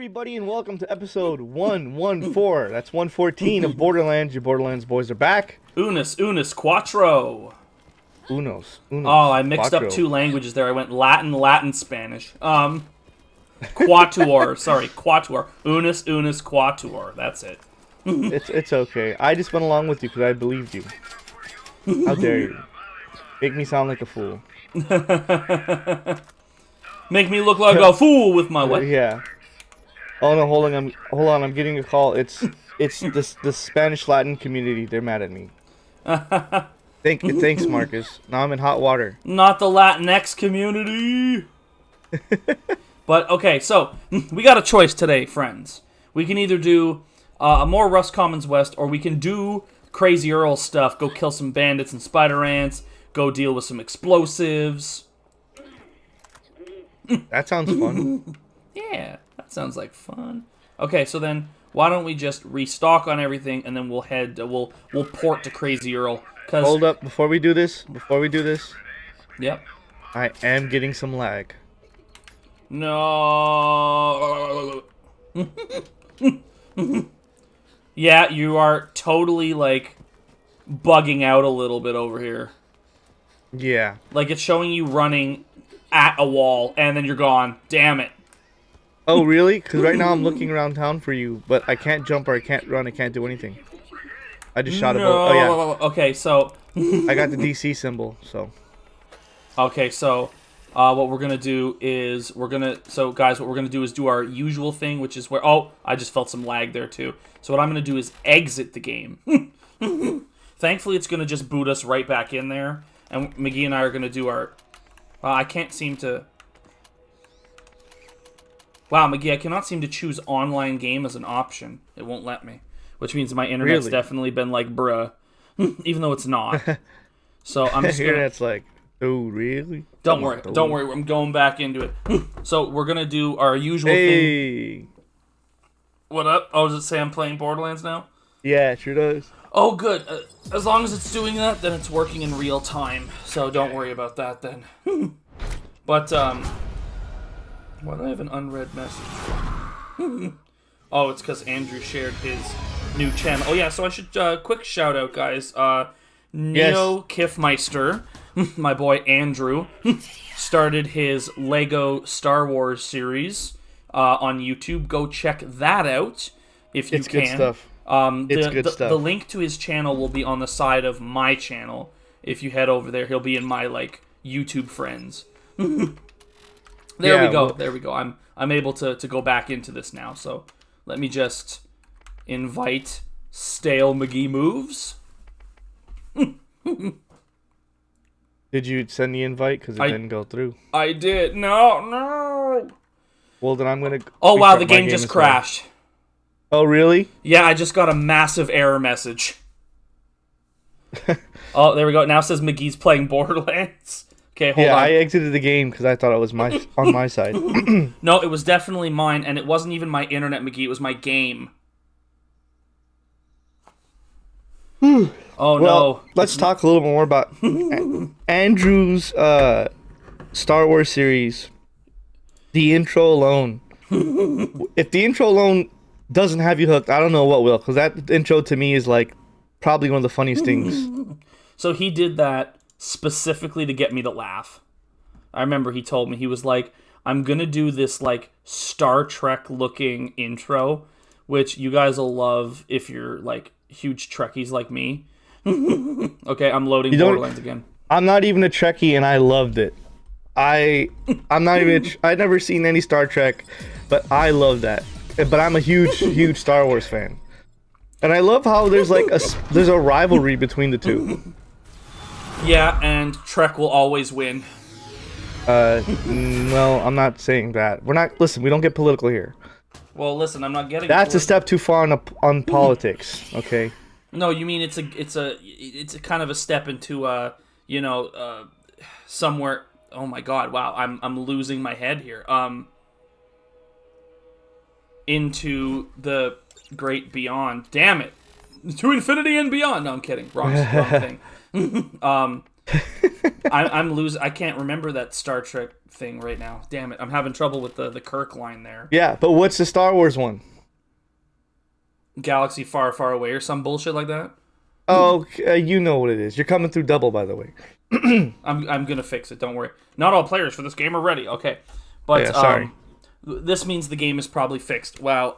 everybody, and welcome to episode 114. That's 114 of Borderlands. Your Borderlands boys are back. Unis, quattro. Unos. Oh, I mixed quattro. up two languages there. I went Latin, Spanish. Quatuor. Sorry, quatuor. Unis, quatuor. That's it. It's okay. I just went along with you because I believed you. How dare you? Make me sound like a fool. Make me look like a fool with my what? Yeah. Oh no, hold on. I'm getting a call. It's the Spanish Latin community. They're mad at me. Thanks, Marcus. Now I'm in hot water. Not the Latinx community. But okay, so we got a choice today, friends. We can either do a more Rust Commons West, or we can do Crazy Earl stuff. Go kill some bandits and spider ants. Go deal with some explosives. That sounds fun. Yeah, that sounds like fun. Okay, so then why don't we just restock on everything, and then we'll port to Crazy Earl. Hold up, before we do this. Yep. I am getting some lag. No. Yeah, you are totally like bugging out a little bit over here. Yeah. Like it's showing you running at a wall, and then you're gone. Damn it. Oh, really? Because right now I'm looking around town for you, but I can't jump or I can't run, I can't do anything. I just shot a boat. Oh, yeah. Okay, so... I got the DC symbol, so... Okay, so... what we're gonna do is... So, guys, what we're gonna do is do our usual thing, which is where... Oh, I just felt some lag there, too. So what I'm gonna do is exit the game. Thankfully, it's gonna just boot us right back in there. And McGee and I are gonna do our... I can't seem to... Wow, McGee, I cannot seem to choose online game as an option. It won't let me. Which means my internet's definitely been like, bruh. Even though it's not. So I'm just gonna... Internet's like, oh, really? Don't worry. I'm going back into it. So we're gonna do our usual thing. What up? Oh, does it say I'm playing Borderlands now? Yeah, it sure does. Oh, good. As long as it's doing that, then it's working in real time. So don't worry about that then. But, why do I have an unread message? Oh, it's because Andrew shared his new channel. Oh, yeah, so I should, quick shout out, guys. Neo Kiffmeister, my boy Andrew, started his Lego Star Wars series on YouTube. Go check that out if you can. It's good stuff. It's good stuff. The link to his channel will be on the side of my channel. If you head over there, he'll be in my, like, YouTube friends. There we go. There we go. I'm able to go back into this now. So let me just invite Stalemovesmcgee moves. Did you send the invite? Because it didn't go through. I did. No. Well, then I'm gonna. Oh wow! The game just crashed. Oh really? Yeah, I just got a massive error message. Oh, there we go. It now says McGee's playing Borderlands. Okay, hold on. I exited the game because I thought it was on my side. No, it was definitely mine, and it wasn't even my internet, McGee. It was my game. Oh, well, no. Let's talk a little more about Andrew's Star Wars series. The intro alone. If the intro alone doesn't have you hooked, I don't know what will, because that intro to me is like probably one of the funniest things. So he did that specifically to get me to laugh. I remember he told me, he was like, I'm gonna do this like Star Trek looking intro, which you guys will love if you're like huge Trekkies like me. Okay, I'm loading Borderlands again. I'm not even a Trekkie and I loved it. I'm not even I've never seen any Star Trek, but I love that. But I'm a huge Star Wars fan. And I love how there's like there's a rivalry between the two. Yeah, and Trek will always win. No, I'm not saying that. Listen, we don't get political here. Well, listen, I'm not getting. That's a step too far on politics, okay? No, you mean it's a kind of a step into somewhere. Oh my God! Wow, I'm losing my head here. Into the great beyond. Damn it! To infinity and beyond. No, I'm kidding. Wrong thing. I'm losing. I can't remember that Star Trek thing right now. Damn it! I'm having trouble with the Kirk line there. Yeah, but what's the Star Wars one? Galaxy far, far away, or some bullshit like that. Oh, you know what it is. You're coming through double, by the way. I'm gonna fix it. Don't worry. Not all players for this game are ready. Okay, but Yeah, sorry. This means the game is probably fixed. Wow.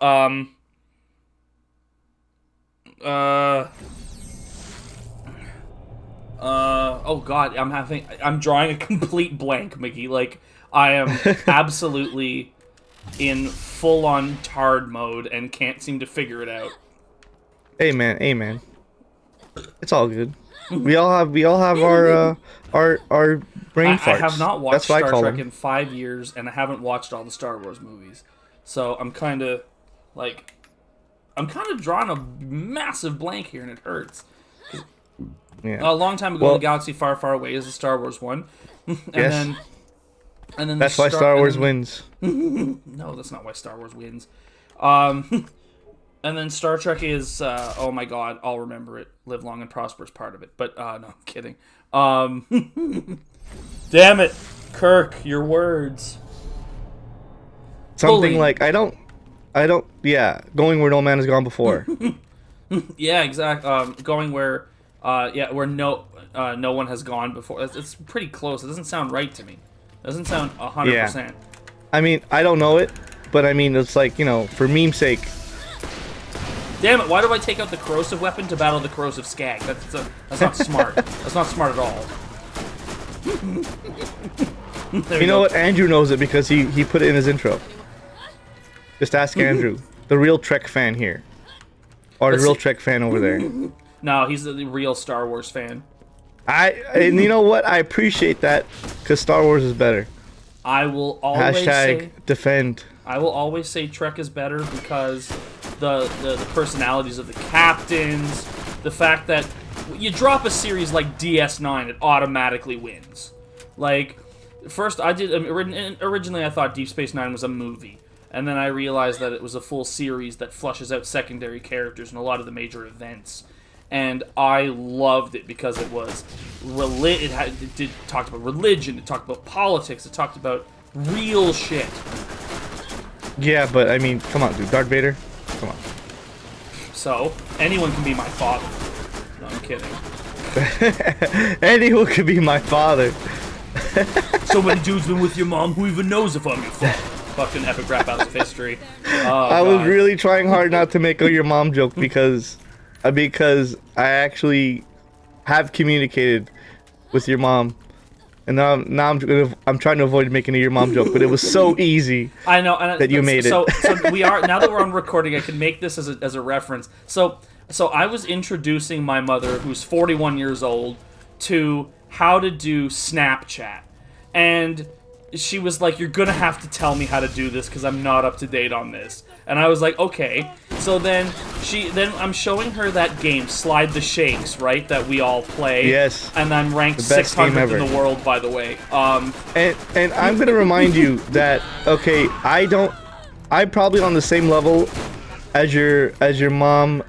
Oh God, I'm drawing a complete blank, Mickey. Like, I am absolutely in full-on tard mode and can't seem to figure it out. Hey man. It's all good. We all have our brain farts. I have not watched That's what I Star call Trek them. in 5 years, and I haven't watched all the Star Wars movies. So I'm kind of drawing a massive blank here, and it hurts. Yeah. A long time ago, The Galaxy Far, Far Away is the Star Wars one. Yes. And then That's why Star Wars wins. No, that's not why Star Wars wins. And then Star Trek is, oh my God, I'll remember it. Live long and prosper is part of it. But, no, I'm kidding. Damn it, Kirk, your words. Something Bullying. like, I don't, yeah, going where no man has gone before. Yeah, exactly. Going where, where no one has gone before. It's pretty close. It doesn't sound right to me. It doesn't sound 100%. Yeah. I mean, I don't know it, but I mean, it's like, for meme's sake. Damn it, why do I take out the corrosive weapon to battle the corrosive skag? That's not smart. That's not smart at all. You know what? Andrew knows it because he put it in his intro. Just ask Andrew, the real Trek fan here. Or the real Trek fan over there. No, he's the real Star Wars fan. And you know what? I appreciate that because Star Wars is better. I will always say defend. I will always say Trek is better because the personalities of the captains, the fact that you drop a series like DS9, it automatically wins. Like, first originally I thought Deep Space Nine was a movie, and then I realized that it was a full series that flushes out secondary characters and a lot of the major events. And I loved it because it was it talked about religion, it talked about politics, it talked about real shit. Yeah, but I mean, come on, dude, Darth Vader, come on. So anyone can be my father. No, I'm kidding. Anyone could be my father. So many dudes been with your mom. Who even knows if I'm your father? Fucking epic rap out of history. I was really trying hard not to make a your mom joke because I actually have communicated with your mom, and now I'm trying to avoid making a your mom joke, but it was so easy. I know that you made it. So we are now that we're on recording. I can make this as a reference. So I was introducing my mother, who's 41 years old, to how to do Snapchat, and she was like, "You're gonna have to tell me how to do this because I'm not up to date on this." And I was like, "Okay." So then I'm showing her that game, Slide the Shakes, right? That we all play. Yes. And I'm ranked The best 600th game in the world, by the way. And I'm gonna remind you that I'm probably on the same level as your mom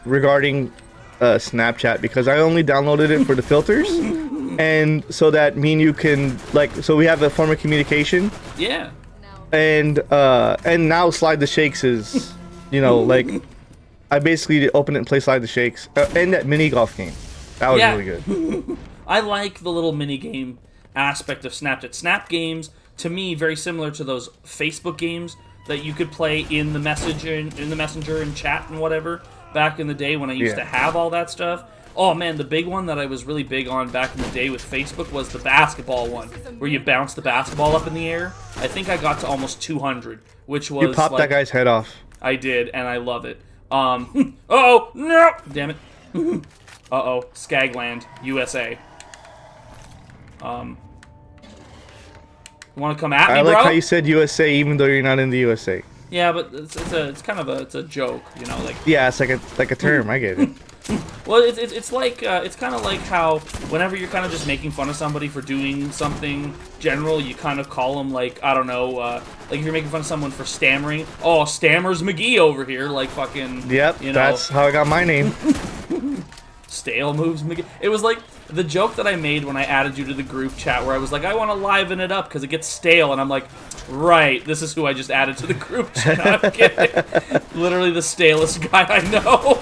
regarding Snapchat because I only downloaded it for the filters. And so that me and you can so we have a form of communication. Yeah. And now Slide the Shakes is, I basically open it and play Slide the Shakes and that mini golf game. That was really good. I like the little mini game aspect of Snapchat. Snap games to me very similar to those Facebook games that you could play in the messenger and chat and whatever back in the day when I used to have all that stuff. Oh man, the big one that I was really big on back in the day with Facebook was the basketball one, where you bounce the basketball up in the air. I think I got to almost 200, which was You popped that guy's head off. I did, and I love it. Uh-oh, no! Damn it. Uh-oh, Skagland, USA. You want to come at me, I like bro? how you said USA even though you're not in the USA. Yeah, but it's kind of a joke, like. Yeah, it's like a term. I get it. Well, it's like it's kind of like how whenever you're kind of just making fun of somebody for doing something general, you kind of call them like, I don't know, like if you're making fun of someone for stammering, oh, SMM'smcgee over here, like fucking. Yep, that's how I got my name. Stalemovesmcgee. It was like the joke that I made when I added you to the group chat, where I was like, I want to liven it up because it gets stale, and I'm like, right, this is who I just added to the group chat. No, I'm kidding. Literally the stalest guy I know.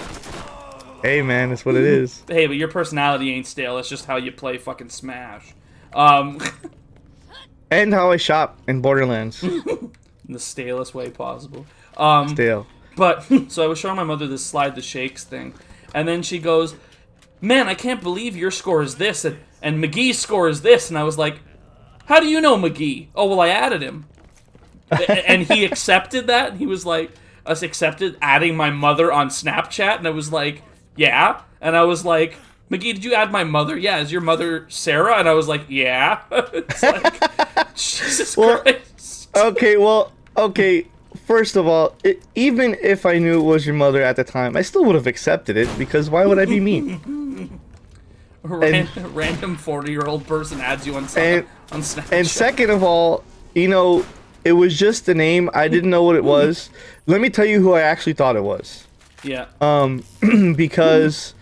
Hey, man, that's what it is. Hey, but your personality ain't stale. That's just how you play fucking Smash. And how I shop in Borderlands. In the stalest way possible. Stale. But, so I was showing my mother this slide the shakes thing, and then she goes, man, I can't believe your score is this, and McGee's score is this, and I was like, how do you know McGee? Oh, well, I added him. And he accepted that, and he was like, us accepted adding my mother on Snapchat, and I was like, yeah, and I was like, McGee, did you add my mother? Yeah, is your mother Sarah? And I was like, yeah. It's like, Jesus Christ. Okay, first of all, even if I knew it was your mother at the time, I still would have accepted it, because why would I be mean? Random 40-year-old person adds you on Snapchat. And second of all, you know, it was just a name. I didn't know what it was. Let me tell you who I actually thought it was. Yeah. Because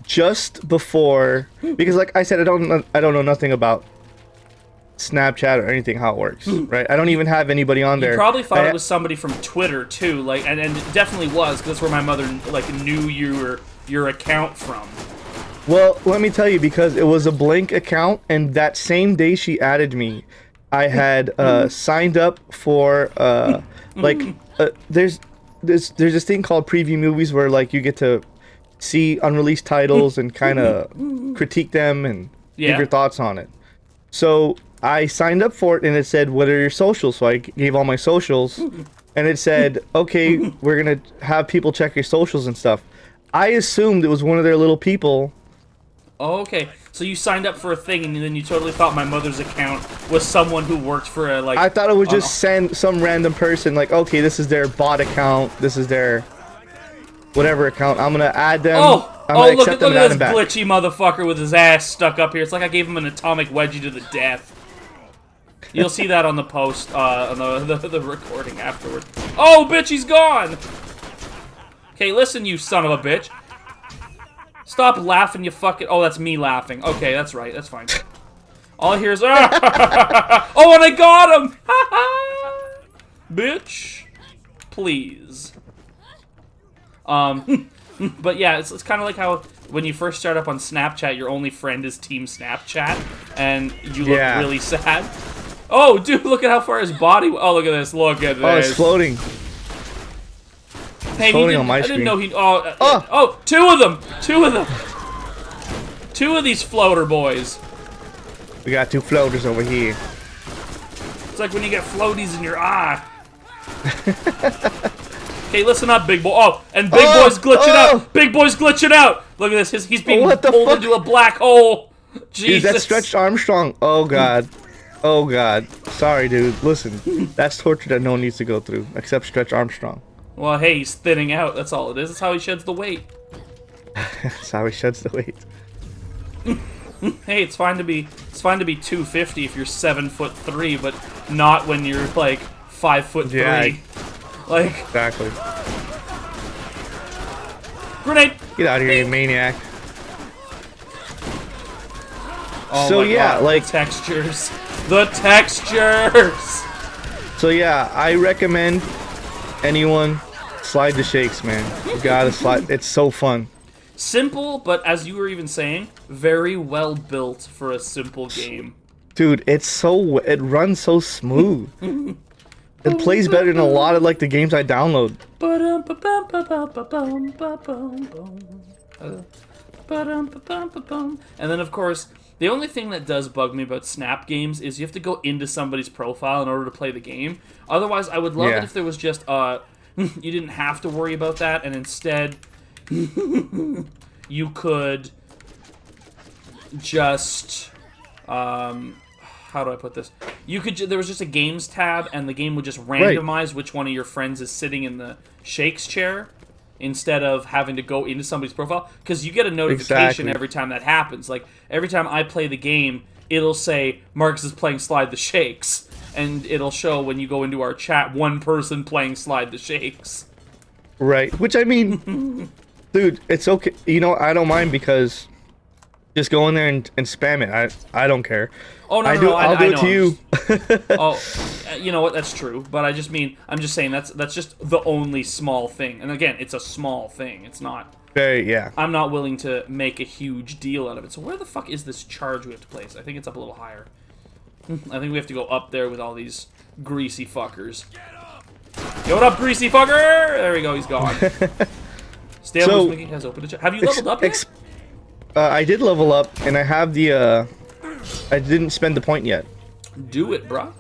just before, because like I said, I don't know nothing about Snapchat or anything, how it works, right? I don't even have anybody on there. You probably thought it was somebody from Twitter too, like, and it definitely was, because that's where my mother like knew your account from. Well, let me tell you, because it was a blank account, and that same day she added me, I had signed up for there's this thing called preview movies where like you get to see unreleased titles and kind of critique them and give your thoughts on it. So I signed up for it, and it said, what are your socials? So I gave all my socials, and it said, okay, we're gonna have people check your socials and stuff. I assumed it was one of their little people. Oh, okay. So you signed up for a thing, and then you totally thought my mother's account was someone who worked for a, like... I thought it would just send some random person, like, okay, this is their bot account, this is their whatever account, I'm gonna add them, look at this glitchy motherfucker with his ass stuck up here. It's like I gave him an atomic wedgie to the death. You'll see that on the post, on the recording afterward. Oh, bitch, he's gone! Okay, listen, you son of a bitch. Stop laughing, you fucking... Oh, that's me laughing. Okay, that's right. That's fine. All I hear is... Oh, and I got him! Bitch. Please. But yeah, it's kind of like how when you first start up on Snapchat, your only friend is Team Snapchat, and you look really sad. Oh, dude, look at how far his body... Oh, look at this. Look at this. Oh, it's floating. Hey, on my screen. I didn't know he... Oh, two of them! Two of them! Two of these floater boys. We got two floaters over here. It's like when you get floaties in your eye. Okay, listen up, big boy. Oh, and big boy's glitching out. Big boy's glitching out. Look at this. He's being pulled into a black hole. Jesus. Dude, that's Stretched Armstrong. Oh, God. Oh, God. Sorry, dude. Listen, that's torture that no one needs to go through, except Stretch Armstrong. Well, hey, he's thinning out. That's all it is. That's how he sheds the weight. That's how he sheds the weight. Hey, it's fine to be 250 if you're 7'3", but not when you're like 5'3". Yeah, like exactly. Grenade! Get out of here, you maniac. Oh so my yeah, God, like the textures. The textures! So yeah, I recommend anyone slide the shakes, man. You gotta slide. It's so fun. Simple, but as you were even saying, very well built for a simple game. Dude, it runs so smooth. It plays better than a lot of like the games I download. And then of course, the only thing that does bug me about Snap games is you have to go into somebody's profile in order to play the game. Otherwise, I would love it if there was just you didn't have to worry about that, and instead you could just how do I put this? You could there was just a games tab, and the game would just randomize which one of your friends is sitting in the shakes chair, instead of having to go into somebody's profile, because you get a notification every time that happens. Like every time I play the game, it'll say Marcus is playing Slide the Shakes, and it'll show when you go into our chat one person playing Slide the Shakes. Right, which I mean, dude, it's okay. You know, I don't mind because Just go in there and spam it. I don't care. Oh no, I no, do. no, I'll I do it know. to you. Oh, you know what? That's true. But I just mean, I'm just saying that's just the only small thing. And again, it's a small thing. It's not. Very, yeah. I'm not willing to make a huge deal out of it. So where the fuck is this charge we have to place? I think it's up a little higher. I think we have to go up there with all these greasy fuckers. Get what up, greasy fucker? There we go. He's gone. Stalemovesmcgee has opened a check. Have you leveled up yet? I did level up, and I have the. I didn't spend the point yet. Do it, bruh.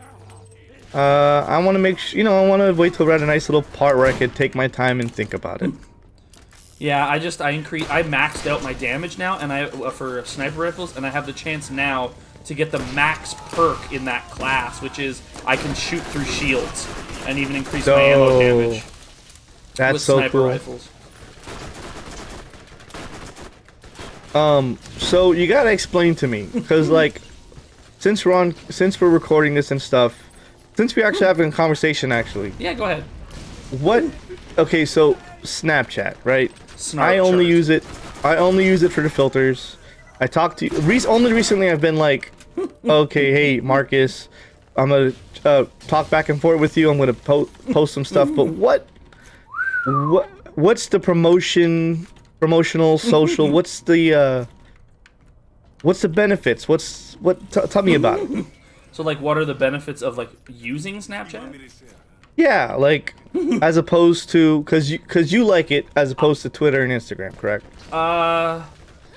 I want to make sure, I want to wait till we're at a nice little part where I could take my time and think about it. Yeah, I maxed out my damage now, and for sniper rifles, and I have the chance now to get the max perk in that class, which is I can shoot through shields and even increase my ammo damage. That's with so sniper cool. rifles. So you gotta explain to me, because like, since we're recording this and stuff, since we're actually having a conversation, actually. Yeah, go ahead. What? Okay, so Snapchat, right? I only use it for the filters. I talk to you. Only recently I've been like, okay, hey Marcus, I'm gonna talk back and forth with you. I'm gonna post some stuff. But what's the promotional social? What's the benefits? Tell me about it. So like, what are the benefits of like using Snapchat? Yeah, like as opposed to because you like it as opposed to Twitter and Instagram, correct?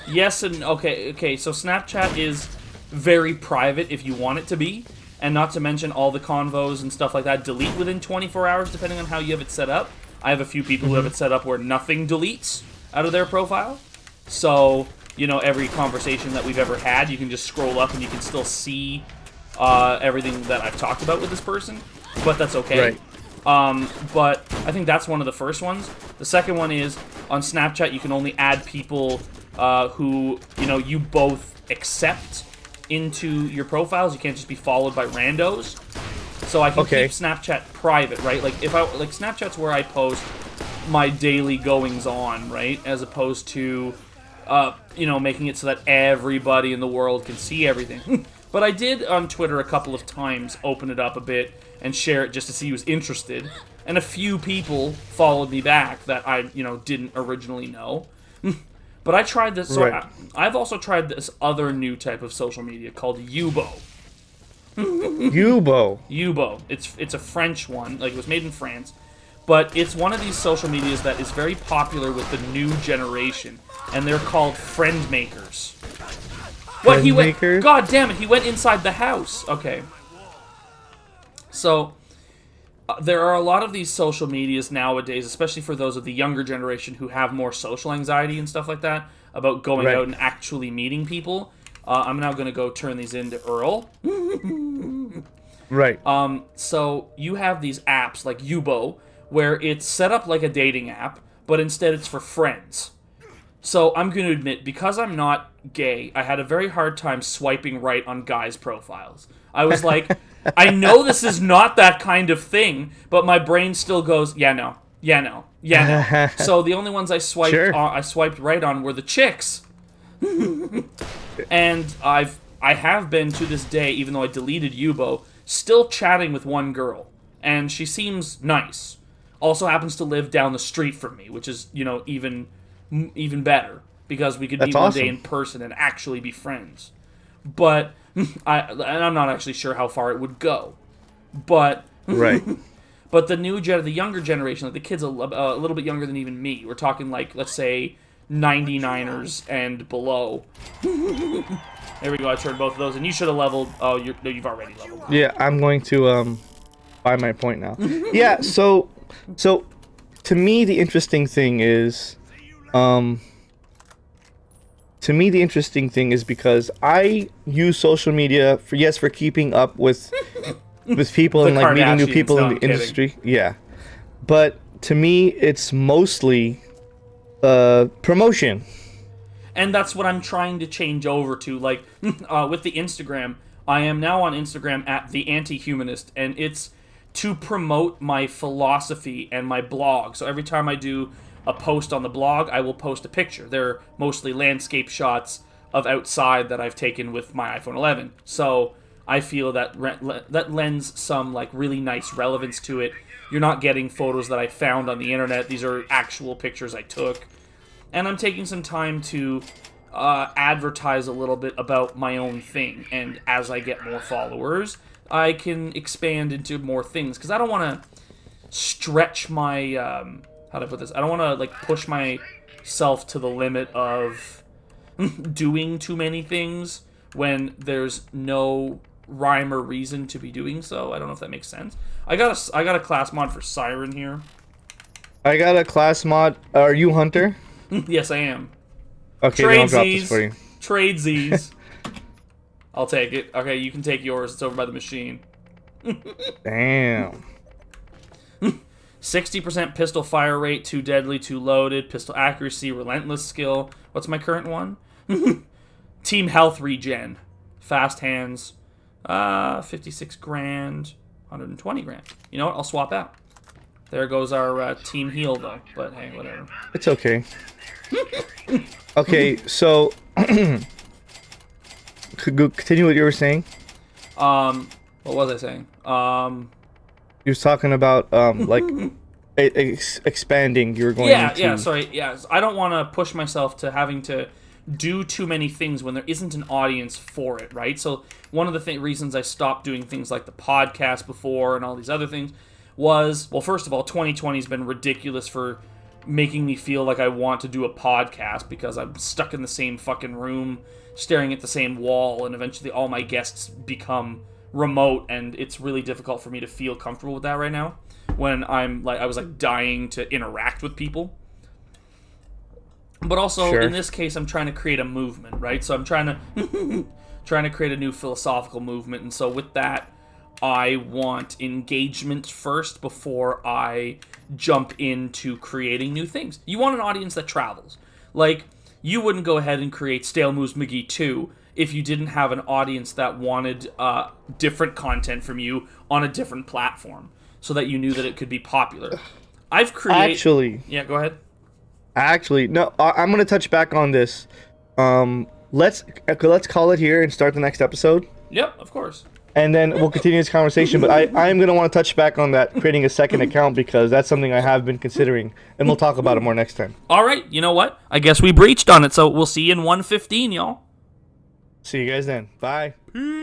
Yes and okay. So Snapchat is very private if you want it to be, and not to mention all the convos and stuff like that delete within 24 hours depending on how you have it set up. I have a few people who have it set up where nothing deletes out of their profile. So, every conversation that we've ever had, you can just scroll up and you can still see everything that I've talked about with this person. But that's okay. Right. But I think that's one of the first ones. The second one is, on Snapchat, you can only add people who, you both accept into your profiles. You can't just be followed by randos. So I can keep Snapchat private, right? Like, Snapchat's where I post my daily goings-on, right? As opposed to, making it so that everybody in the world can see everything. But I did, on Twitter, a couple of times, open it up a bit and share it just to see who was interested. And a few people followed me back that I, didn't originally know. But I tried this. So right. I've also tried this other new type of social media called Yubo. Yubo. It's a French one. Like, it was made in France. But it's one of these social medias that is very popular with the new generation. And they're called friend makers. What, he went... God damn it, he went inside the house. Okay. So, there are a lot of these social medias nowadays, especially for those of the younger generation who have more social anxiety and stuff like that, about going out and actually meeting people. I'm now going to go turn these into Earl. Right. So, you have these apps like Yubo, where it's set up like a dating app, but instead it's for friends. So I'm going to admit, because I'm not gay, I had a very hard time swiping right on guys' profiles. I was like, I know this is not that kind of thing, but my brain still goes, yeah, no. So the only ones I swiped right on were the chicks. And I have been to this day, even though I deleted Yubo, still chatting with one girl, and she seems nice. Also happens to live down the street from me, which is, even better, because we could meet one day in person and actually be friends. But I'm not actually sure how far it would go. But right. But the younger generation, like the kids a little bit younger than even me, we're talking like, let's say 99ers and below. There we go. I turned both of those, and you should have leveled. Oh, you've already leveled. Yeah, I'm going to buy my point now. Yeah. So to me, the interesting thing is. To me, the interesting thing is because I use social media for keeping up with people and like meeting new people in the industry. Yeah, but to me, it's mostly promotion. And that's what I'm trying to change over to. Like with the Instagram, I am now on Instagram at TheAngryRanter, and it's to promote my philosophy and my blog. So every time I do a post on the blog, I will post a picture. They're mostly landscape shots of outside that I've taken with my iPhone 11. So I feel that that lends some like really nice relevance to it. You're not getting photos that I found on the internet. These are actual pictures I took. And I'm taking some time to advertise a little bit about my own thing. And as I get more followers, I can expand into more things. Because I don't want to stretch my... how do I put this? I don't want to like push myself to the limit of doing too many things when there's no rhyme or reason to be doing so. I don't know if that makes sense. I got a class mod for Siren here. I got a class mod. Are you Hunter? Yes, I am. Okay, then I'll drop this for you. Tradesies. I'll take it. Okay, you can take yours. It's over by the machine. Damn. 60% pistol fire rate, too deadly, too loaded, pistol accuracy, relentless skill. What's my current one? Team health regen. Fast hands. 56 grand. 120 grand. You know what? I'll swap out. There goes our team heal, though. But hey, whatever. It's okay. Okay, so continue what you were saying. What was I saying? You was talking about like expanding. You were going. Yeah. Sorry. Yeah. I don't want to push myself to having to do too many things when there isn't an audience for it, right? So one of the reasons I stopped doing things like the podcast before and all these other things was, well, first of all, 2020 has been ridiculous for making me feel like I want to do a podcast because I'm stuck in the same fucking room staring at the same wall, and eventually all my guests become remote, and it's really difficult for me to feel comfortable with that right now when I was dying to interact with people. But also, sure. In this case, I'm trying to create a movement, right? So I'm trying to create a new philosophical movement, and so with that, I want engagement first before I jump into creating new things. You want an audience that travels. Like, you wouldn't go ahead and create Stalemovesmcgee 2 if you didn't have an audience that wanted different content from you on a different platform, so that you knew that it could be popular. Yeah, go ahead. Actually, no, I'm gonna touch back on this. Let's call it here and start the next episode. Yep, of course. And then we'll continue this conversation. But I'm gonna want to touch back on that creating a second account, because that's something I have been considering, and we'll talk about it more next time. All right, you know what? I guess we breached on it, so we'll see you in 115, y'all. See you guys then. Bye. Peace.